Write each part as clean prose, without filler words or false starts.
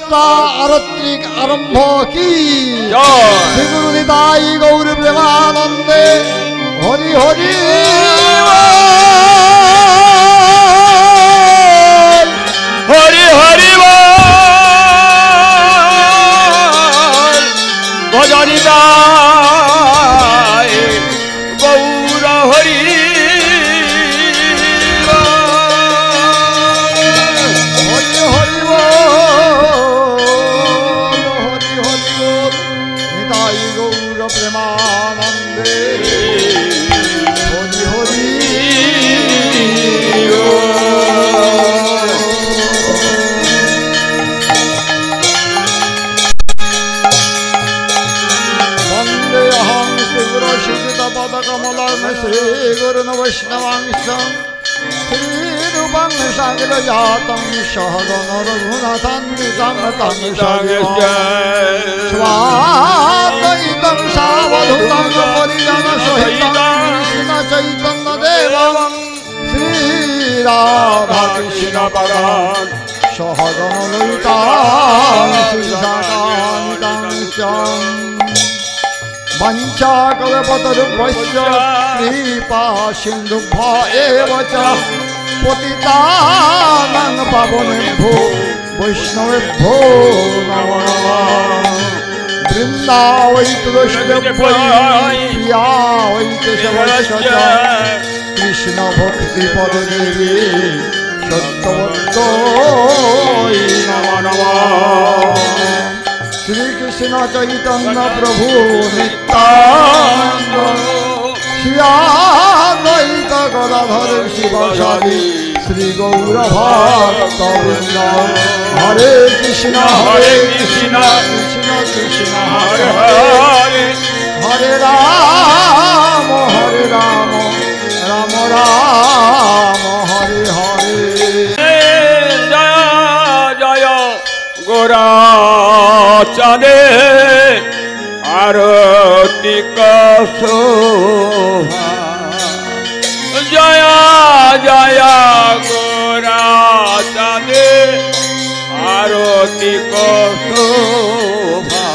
যাত্রা আরত্রিক আরম্ভ কি শ্রী গুরু নিতাই গৌর প্রেমানন্দে হরি হরি হরি হরি ভজনিতাই গৌর হরি হরি হরি হরি হরি নিতাই গৌর প্রেমানন্দে হরি হরি श्री गुरु वैष्णवांश श्रीरूपं सागर जातं सहगण रघुनाथान्वितं तं स्वाद्वैतं सावधूतं परिजन सहितं कृष्ण चैतन्य देवं श्रीराधा कृष्ण पदान् सहगण ललितां श्रीसाकान्तं वंशाकल्पतरुभ्यश्च कृपा सिन्धुभ्य एव च पतितानां पावनेभ्यो वैष्णवेभ्यो नमो नमः वृन्दावै तुलसीदेव प्रिया वै केशवश्च कृष्णभक्तिपददेवी सत्यवत्यै नमो नमः श्री कृष्ण चैतन्य प्रभु नित्यानंद श्री अद्वैत गदाधर शिवसादि श्री गौर भक्तवृंद हरे कृष्ण कृष्ण कृष्ण हरे हरे हरे राम राम राम हरे हरे जय गोरा चले आरती शोभा जय जय गोरा चले आरती शोभा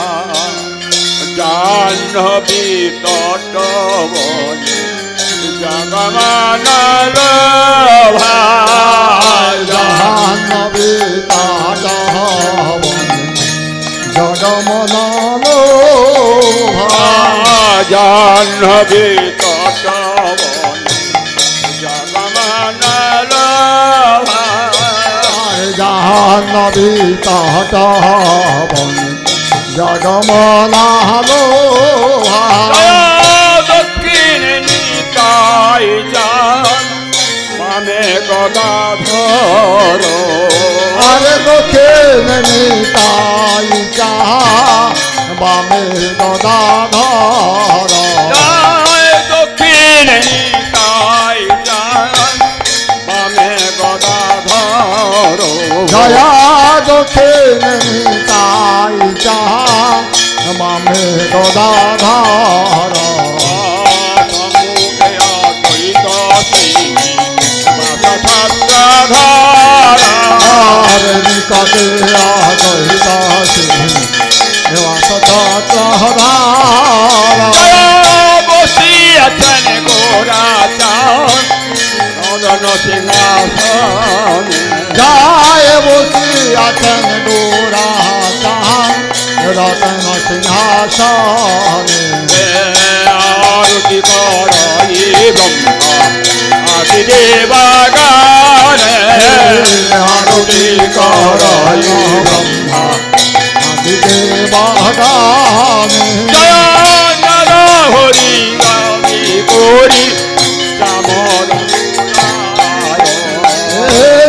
जाह्नवी तटवने जगमान लोभा जाह्नवी तटवने जगमन लोभा जाह्नवी तटवने जगमन लोभा जाह्नवी तटवने जगमन लोभा दक्षिण निताय जान मामे गदाधर अरे दक्षिण निताय बामे गदाधर दक्षिण निताय जान बामे गदाधर जया दक्षिण निताय बामे गदाधर निकटे आदहितासी बसी अचन गोरा चान नदन सिंहासन जाय बसी अचन गोरा चान रतन सिंहासन आरती करई ब्रह्मा आदिदेवगण आरती करई ब्रह्मा आदिदेवगण जय नर हरि गामी कोरी चामर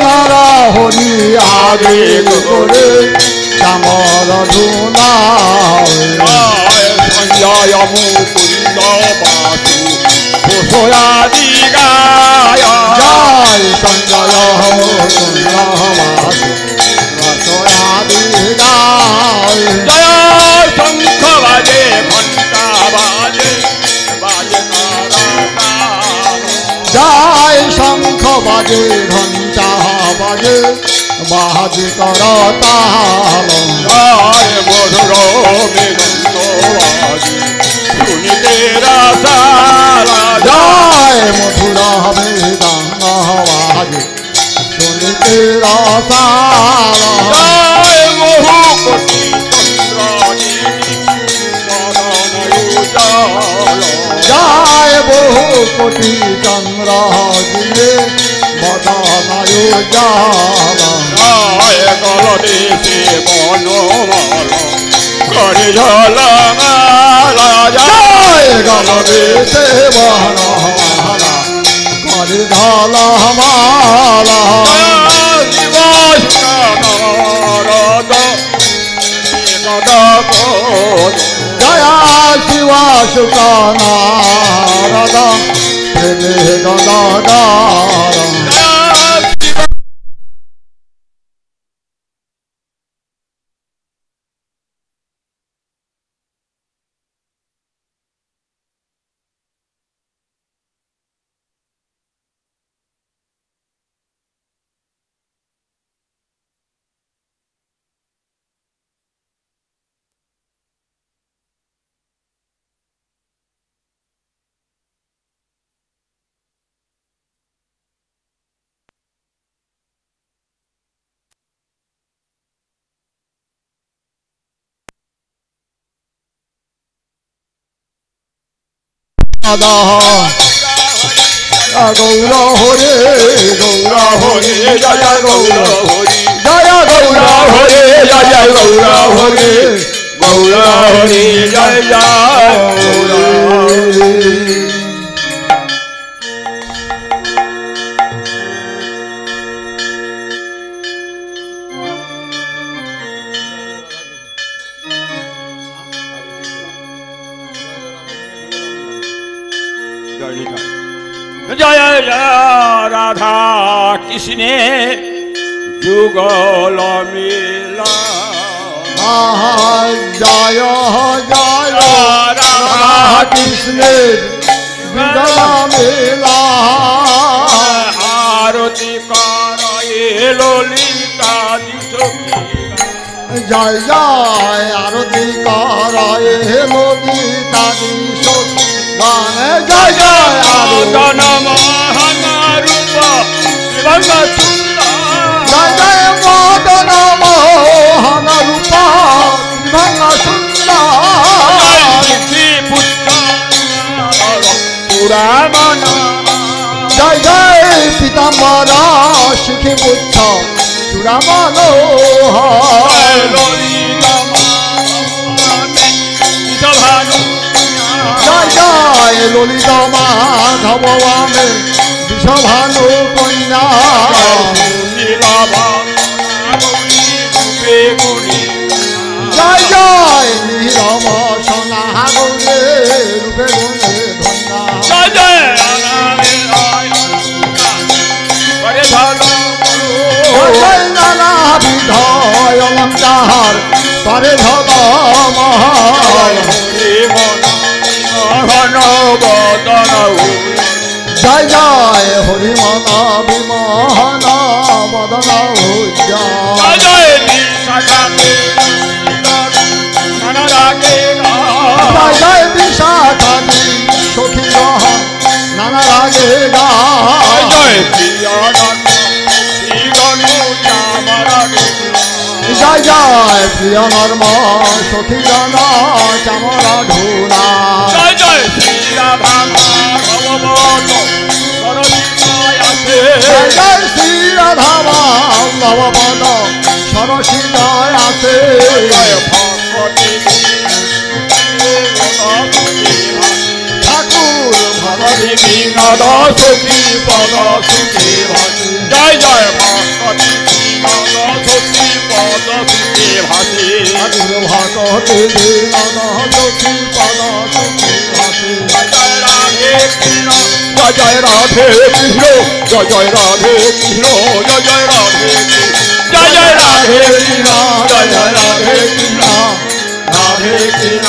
नर हरि आगे गोरे चामर धुनाय संजय मुकुंद बासु कुशयादि गाय जय संजय मुकुंद बासु कुशयादि गाय जय शंख बाजे घंटा बाजे बाजे जय शंख बाजे घंटा बाजे বাজি করতাল জয় মধুর মৃদঙ্গ বাজে শুনিতে রসালা জয় মধুর মৃদঙ্গ বাজে শুনিতে রসাল জয় বহু কোটি জয় বহু কোটি চন্দ্র দিলে বদনায়ু জাল জয় কলদেশে বনমাল করে ঝলমালা জয় গলদেশে বনমালা করে ঝলমালা শিব নারদ জয় শিব সুখ নারদ প্রেমে গদাধর গৌর হরে গৌর হরে জয় গৌর জয় গৌর হরে জয় গৌর হরে গৌর হরি জয় জয় গৌর জয় জয় রাধা কৃষ্ণে যুগল মিলা জয় জয় রাধা কৃষ্ণের মেলা আরতি করায়ে ললিতা দিশকি জয় জয় আরতি করায় ললিতা দিশকি গানে জয় জয় আরতন মহারূপ শিবঙ্গ সুন্দর জয় জয় মদন মোহন রূপ ভঙ্গ সুন্দর পুরামন জয় জয় পীতাম্বর শিখি বুদ্ধ চূড়ামন জয় জয় ললিত মাধব আমি বিষভানু কন্যা জয় জয় নীরব সোনা গৌরে রূপে গুণে ধন্যা জয় নানা বিধ অলঙ্কার পরে ধব মহাল জয় জয় হরিমন বিমোহন বদন উজ্জ্বল জয় জয় বিশাখানি সখী গ্রহ নানা রাগে গায় জয় জয় প্রিয় নর্ম সখী জন চামরা ঢোলা জয় জয় শ্রী রাধা জয় জয় শ্রী রাধা ভবপদ সরসী জয় আছে ঠাকুর ভগবী বিনোদ সুখী পদ সুখী ভাসি জয় জয় ভগবতী বিনোদ সুখী পদ সুখী ভাসি ঠাকুর ভগবতী বিনোদ সুখী পদ সুখী ভাসি জয় রাধে কৃষ্ণ জয় জয় রাধে কৃষ্ণ জয় জয় রাধে কৃষ্ণ জয় জয় রাধে জয় জয় রাধে কৃষ্ণ জয় জয় রাধে কৃষ্ণ রাধে কৃষ্ণ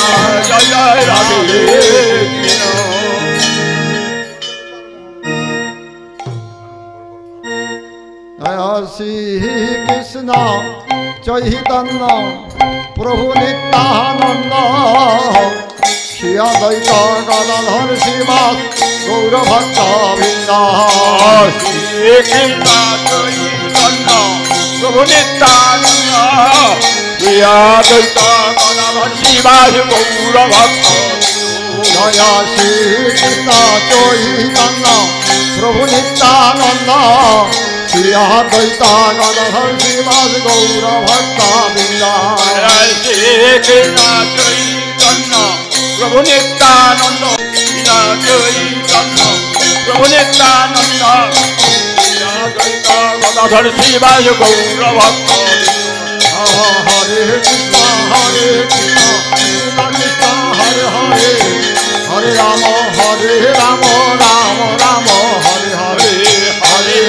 জয় জয় রাধে কৃষ্ণ শ্রী কৃষ্ণ কৃষ্ণ চৈতন্য প্রভু নিত্যানন্দ শ্রী অদ্বৈত গদাধর শ্রীবাস গৌরভক্ত বৃন্দ শ্রী কৃষ্ণ চৈতন্য প্রভু নিত্যানন্দ শ্রী অদ্বৈত গদাধর শ্রীবাস গৌরভক্ত জয় শ্রী কৃষ্ণ চৈতন্য প্রভু নিত্যানন্দ শ্রী অদ্বৈত গদাধর শ্রীবাস গৌরভক্ত বৃন্দ শ্রী কৃষ্ণ চৈতন্য প্রভু নিত্যানন্দ চৈতন্য প্রভু নিত্যানন্দ গদাধর শ্রীবাস গৌরভক্ত হরে কৃষ্ণ কৃষ্ণ কৃষ্ণ হরে হরে হরে রাম রাম রাম হরে হরে হরে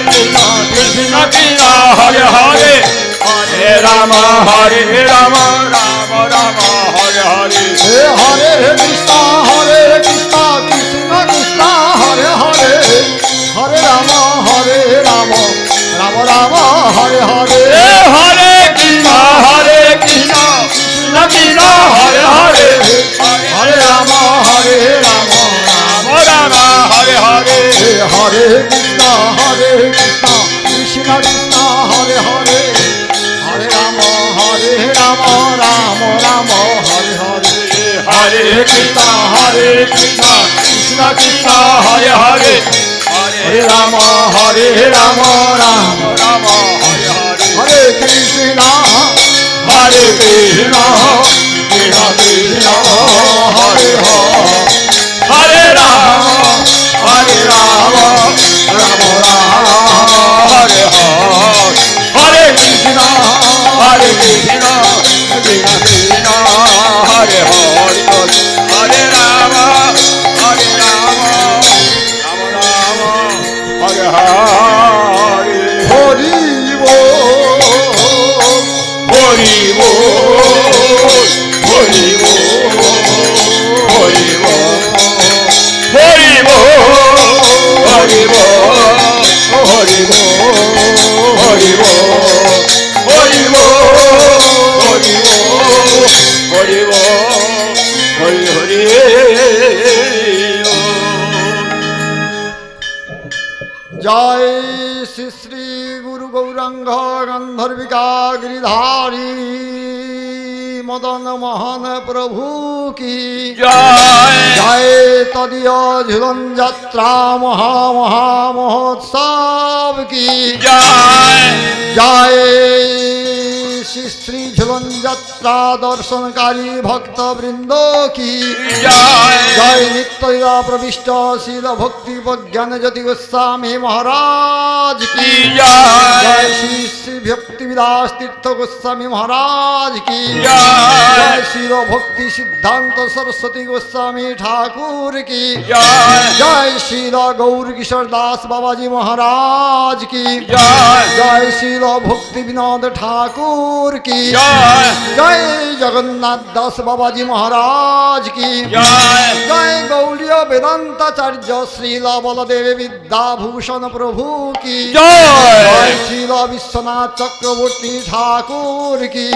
কৃষ্ণ কৃষ্ণ কৃষ্ণ হরে হরে হরে রাম রাম রাম হরে হরে হরে কৃষ্ণ কৃষ্ণ কৃষ্ণ হরে হরে হরে রাম রাম রাম হরে হরে হরে কৃষ্ণ কৃষ্ণ কৃষ্ণ হরে হরে হরে রাম রাম রাম হরে হরে হরে কৃষ্ণ কৃষ্ণ কৃষ্ণ হরে হরে হরে রাম রাম রাম হরে হরে হরে কৃষ্ণ কৃষ্ণ কৃষ্ণ হরে হরে হরে রাম রাম রাম হরে হরে হরে কৃষ্ণ হরে কৃষ্ণ কৃষ্ণ কৃষ্ণ হরে হরে রাম রাম হরে হরে কৃষ্ণ কৃষ্ণ কৃষ্ণ হরে হরে হরে রাম রাম রাম হরে হরে হরি বল হরি বল হরি বল হরি বল হরি বল হরি বল হরি বল হরি বল হরি বল হরি বল হরি হরি জয় শ্রী শ্রী গুরু গৌরাঙ্গ গন্ধর্বিকা গিরিধারী মদন মোহন প্রভু কি জয় জয় তদীয় ঝুলন যাত্রা মহা মহা মহোৎসব কি জয় জয় শ্রী শ্রী ঝুলন যাত্রা দর্শনকারী ভক্তবৃন্দ কি জয় জয় নিত্যলীলা প্রবিষ্ট শিল ভক্তি প্রজ্ঞান জ্যোতি গোস্বামী মহারাজ কি জয় শ্রী শ্রী ভক্তি বিলাস তীর্থ গোস্বামী মহারাজ কি জয় শিল ভক্তি সিদ্ধান্ত সরস্বতী গোস্বামী ঠাকুর কি জয় শিল গৌর কিশোর দাস বাবাজি মহারাজ কি জয় শিল ভক্তি বিনোদ ঠাকুর কি জয় জগন্নাথ দাস বাবাজি মহারাজ কি জয় গৌড়ীয় বেদান্তাচার্য শ্রীল বলদেব বিদ্যাভূষণ প্রভু কি জয় শ্রীল বিশ্বনাথ চক্রবর্তী ঠাকুর কি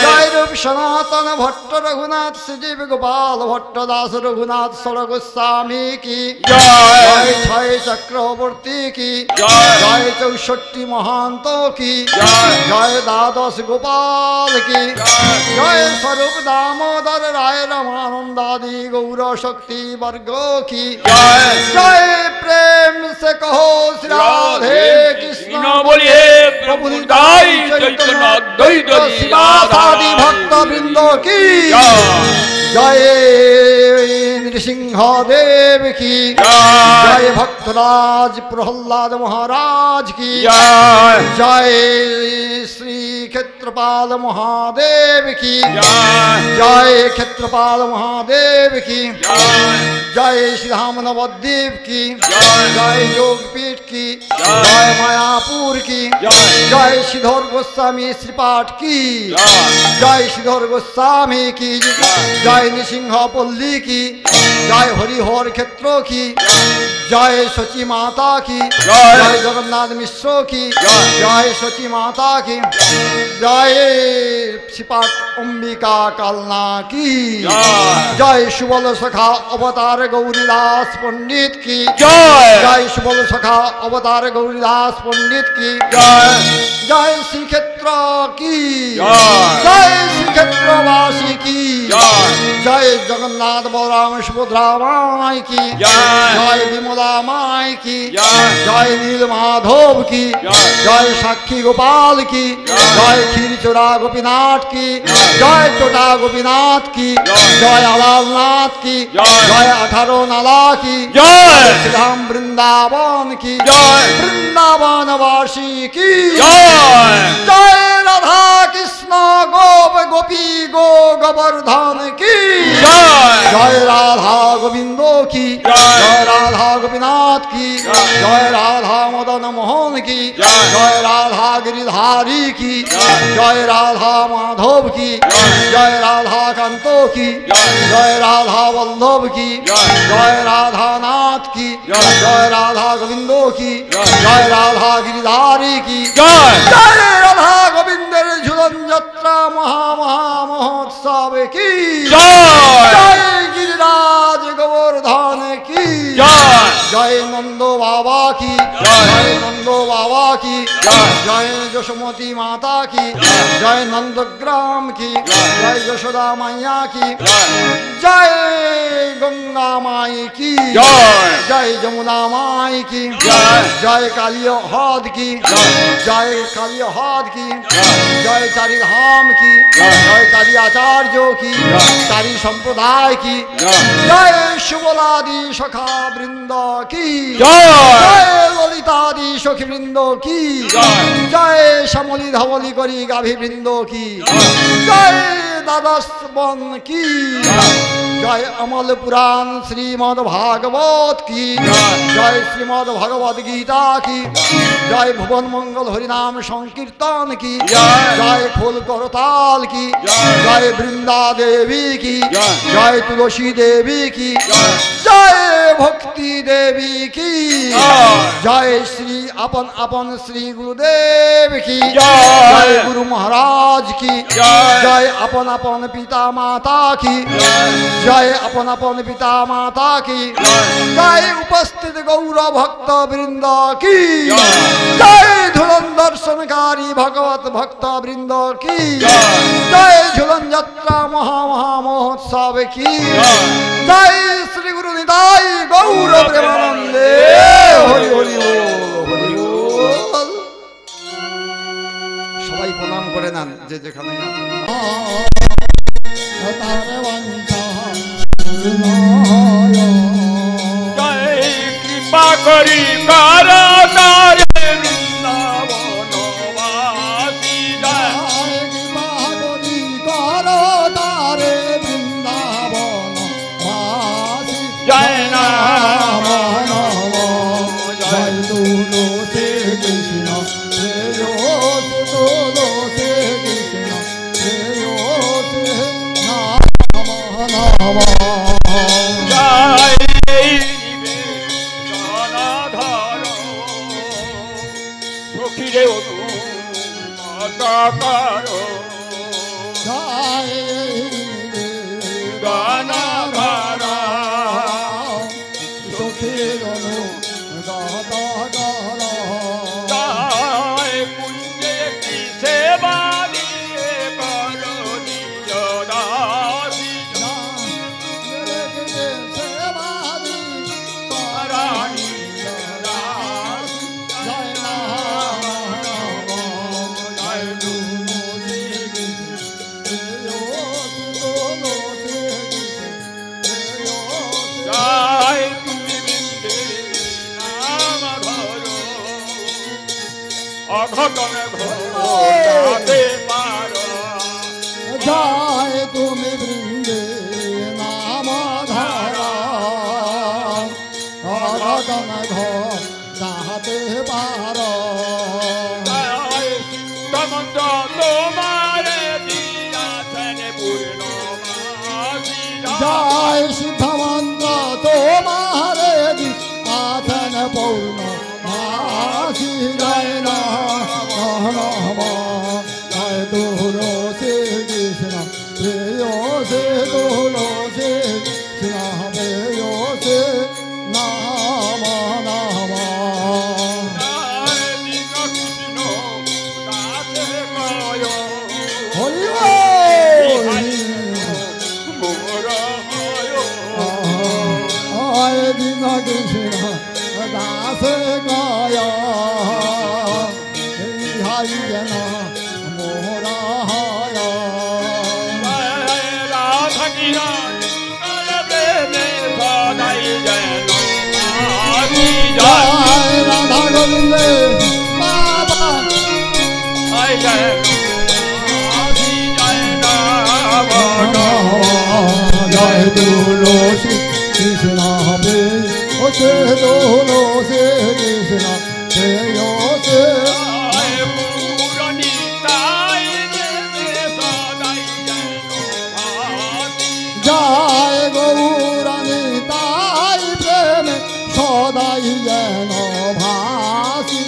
জয় রূপ সনাতন ভট্ট রঘুনাথ শ্রীজীব গোপাল ভট্ট দাস রঘুনাথ সর গোস্বামী কি জয় ছয় চক্রবর্তী কি জয় 64 মহান্ত কি জয় দ্বাদশ গোপাল কি জয় স্বরূপ দামোদর রায় रमानंदादि गौर शक्ति वर्ग की जय प्रेम से कहो श्री राधे कृष्ण बोलिए प्रभु निताई चैतन्य द्वैत शिवासादि भक्त वृंदो की जय नृसिंह देव की जय भक्तराज प्रहलाद महाराज की जय श्री क्षेत्रपाल महादेव की जय क्षेत्रपाल महादेव की जय श्री राम नवद्वीप की जय योगपीठ की जय मायापुर की जय श्रीधर गोस्वामी श्रीपाठ की जय श्रीधर गोस्वामी की जय नृसिंहपल्ली की জয় হরিহর ক্ষেত্র কি, জয় সচী মাতা কি, জয়। জয় জগন্নাথ মিশ্র কি, জয়। জয় সচী মাতা কি, জয় শ্রীপাঠ অম্বিকা কালনা কি, জয়। জয় সুবল সখা অবতার গৌরীদাস পণ্ডিত কি, জয়। জয় সুবল সখা অবতার গৌরীদাস পণ্ডিত কি, জয়। জয় শ্রীক্ষেত্র কি, জয়। জয় শ্রীক্ষেত্রবাসী কি, জয়। জয় জগন্নাথ বলরাম সুভদ্রা মাই কি, জয়। জয় বিমলা মাই কি, জয়। জয় নীল মাধব কি, জয়। জয় সাক্ষী গোপাল কি, জয়। জয় ক্ষীরচোরা গোপীনাথ কি, জয়। জয় টোটা গোপীনাথ কি, জয়। জয় আলালনাথ কি, জয়। জয় 18 নালা কি, জয়। শ্রীধাম বৃন্দাবন কি, জয়। বৃন্দাবনবাসী কি, জয়। জয় রাধা কৃষ্ণ গোপ গোপী গো গোবর্ধন কি, জয়। জয় রাধা গোবিন্দ কি, জয়। জয় রাধা গোপীনাথ কি, জয়। জয় রাধা মদন মোহন কি, জয়। জয় রাধা গিরিধারী কি, জয়। জয় রাধা মাধব কি, জয়। জয় রাধা কান্ত কি, জয়। জয় রাধা বল্লভ কি, জয়। জয় রাধা নাথ কি, জয়। জয় রাধা গোবিন্দ কি, জয়। জয় রাধা গিরিধারী কি, জয়। জয় রাধা গোবিন্দের ঝুলন যাত্রা মহা মহা মহোৎসব কি, জয়। জয় গিরিরাজ গোবর্ধন কি, জয়। জয় নন্দ বাবা কি, জয়। জয় নন্দ বাবা কি, জয়। জয় যশোমতী মাতা কি, জয়। জয় নন্দগ্রাম কি, জয়। জয় যশোদা মাইয়া কি, জয়। জয় গঙ্গা মাই কি, জয়। জয় যমুনা মাই কি, জয়। জয় কালিয় হদ কি, জয়। জয় কালিয় হদ কি, জয়। জয় চারি ধাম কি, জয়। জয় চারি আচার্য কি, জয়। চারি সম্প্রদায় কি, জয়। জয় সুবলাদি সখা বৃন্দ কি, জয়। জয় ললিতাদি সখী বৃন্দ কি, জয়। জয় শ্যামলী ধবলি করি গাভী বৃন্দ কি, জয়। জয় দ্বাদশ বন কি, জয়। জয় অমল পুরাণ শ্রীমদ ভাগবত কি, জয়। জয় শ্রীমদ ভগবদ গীতা কি, জয় ভুবন মঙ্গল হরিনাম সংকীর্তন কি, জয়। জয় খোল করতাল কি, জয়। জয় বৃন্দা দেবী কি, জয়। জয় তুলসী দেবী কি, জয়। জয় ভক্তি দেবী কি, জয়। জয় শ্রী আপন আপন শ্রী গুরুদেব কি, জয়। জয় গুরু মহারাজ কি, জয়। জয় আপন আপন পিতা মাতা কি, জয়। জয় আপন আপন পিতা মাতা কি, জয়। জয় উপস্থিত গৌর ভক্ত বৃন্দ কি, জয়। জয় ঝুলন দর্শনকারী ভগবত ভক্ত বৃন্দ কি, জয়। জয় ঝুলন যাত্রা মহা মহা মহোৎসব কি, জয়। জয় শ্রী গুরু নিতাই গৌর প্রেমানন্দে হরি হরি বল, হরি বল। সবাই প্রণাম করে নেন যে যেখানে আছেন। জয় কৃপা করি কারা তারে বৃন্দাবনবাসী জয়। জয় নাম জয় জয় জনাধর সখীরে অনুমাতাকার গানাধার জয় কুঞ্জে কি সেবা দিয়ে করো নিজ দাসী রানী দাসী জয় জয় তুমি বৃন্দে নাম ধরো অঘটন ঘটাতে পারো জয় তুমি বৃন্দে নাম ধারা অঘটন ঘটাতে পার, জয় সিদ্ধমন্ত্র তোমারে দিয়াছেন পূর্ণমাসী জয় সিদ্ধ মন্ত্র তুলসী কৃষ্ণে যোশে নাম নাম হরি আয় দিন কৃষ্ণ দাস গায় হাই যেন মোরা রাধা গোবিন্দে বাবা জয় তুলসী কৃষ্ণ বে ওসে তুলসী কৃষ্ণ বে ওসে জয় গৌরানী তাই প্রেমে সদাই যেন ভাসি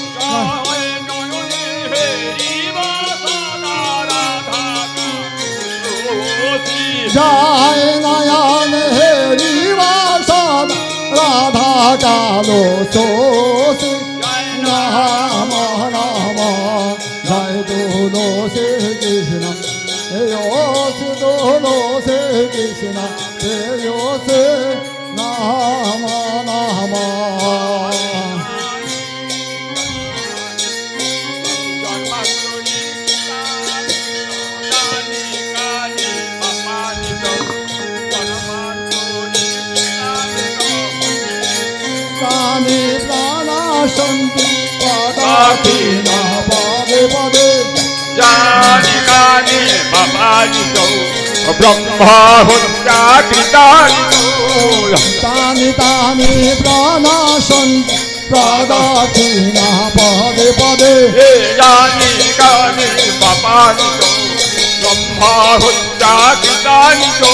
জয় নয়ন হেরিবা সদা রাধা কালো শোষী নাম নাম জয় তুলসী কৃষ্ণ শ্রেয়সী তুলসী কৃষ্ণ শ্রেয়সী নাম নাম প্রাণী প্রাণা সন্তি পদাতি না পদে পদে জানি কানি বাবাজি তো ব্রহ্মা হত্যা কৃতানি তানি তানি প্রাণা সন্তি পদাতি না পদে পদে জানি কানি বাবাজি তো ব্রহ্মা হত্যা কৃতানি তো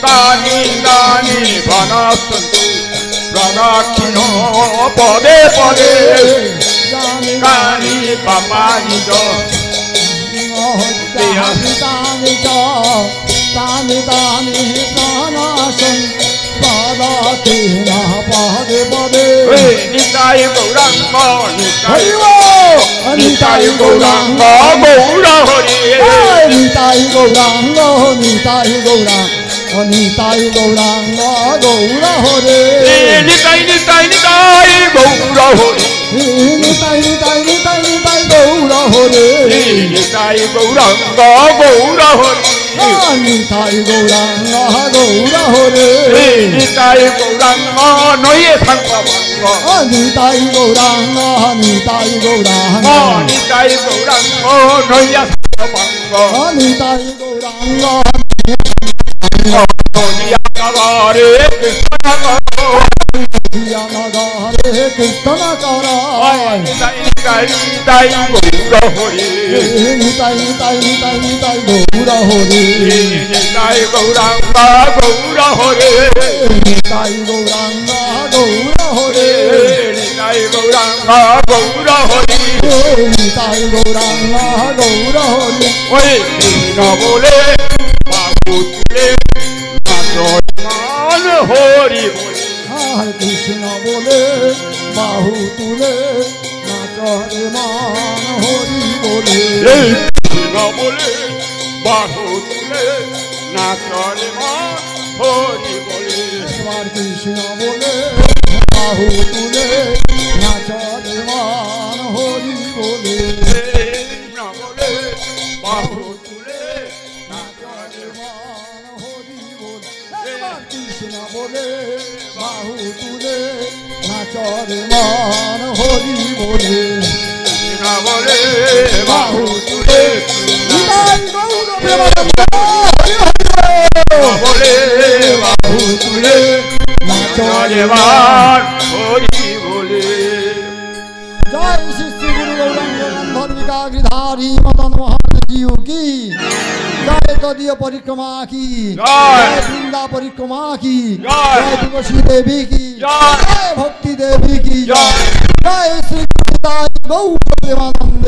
তানি তানি বনস্তু প্রদক্ষিণ পদে পদে জানি কানি বাবাজি তো তানি তানি তানি প্রাণা সন্তি পদাতি না পদে পদে নিতাই গৌরাঙ্গ হরি নিতাই গৌরাঙ্গ গৌর হরি নিতাই গৌরাঙ্গ নিতাই গৌরাঙ্গ নিতাই গৌরাঙ্গ গৌর হরে নিতাই নিতাই নিতাই গৌর হরি নিতাই নিতাই নিতাই নিতাই গৌর হরে নিতাই গৌরাঙ্গ গৌর হরি নিতাই গৌরাঙ্গ গৌর হরে নিতাই গৌরাঙ্গ নয়ে থাঙ্গ নিতাই গৌরাঙ্গ নিতাই গৌরাঙ্গ নিতাই গৌরাঙ্গ নয়া থাঙ্গ নিতাই গৌরাঙ্গ নদিয়ানগরে কৃষ্ণ নগরে কীর্তন কর নিতাই নিতাই নিতাই গৌর হরি নিতাই নিতাই নিতাই নিতাই গৌর হরে নিতাই গৌরাঙ্গ গৌর হরি নিতাই গৌরাঙ্গ গৌর হরে নিতাই গৌরাঙ্গ গৌর হরি নিতাই গৌরাঙ্গ গৌর হরে ওই কৃষ্ণ বলে বাবু তুলে নাচমান হরি বলে আর কৃষ্ণ বলে বাহু তুলে নাচরে মান হরি বলে কৃষ্ণ বলে বাহু তুলে নাচরে মান হরি বলে এবার কৃষ্ণ বলে বাহু তুলে নাচরে মান হরি বলে কৃষ্ণ বলে বাহু তুলে নাচরে মান হরি বলে এবার কৃষ্ণ বলে বাহু তুলে নাচরে মান হরি বলে কৃষ্ণ বলে বাহু তুলে নিতাই গৌর প্রেমানন্দ হরি হরি বলে বাহু তুলে নাচরে মান হরি বলে জয় শ্রী শ্রী গুরু গৌরাঙ্গ ধর্মিকা গৃধারি মদন মোহন জিউ কি জয় তদীয় परिक्रमा की जय वृंदा परिक्रमा की जय जय तुलसी देवी की जय जय भक्ति देवी की जय जय श्री गौर प्रेमानंद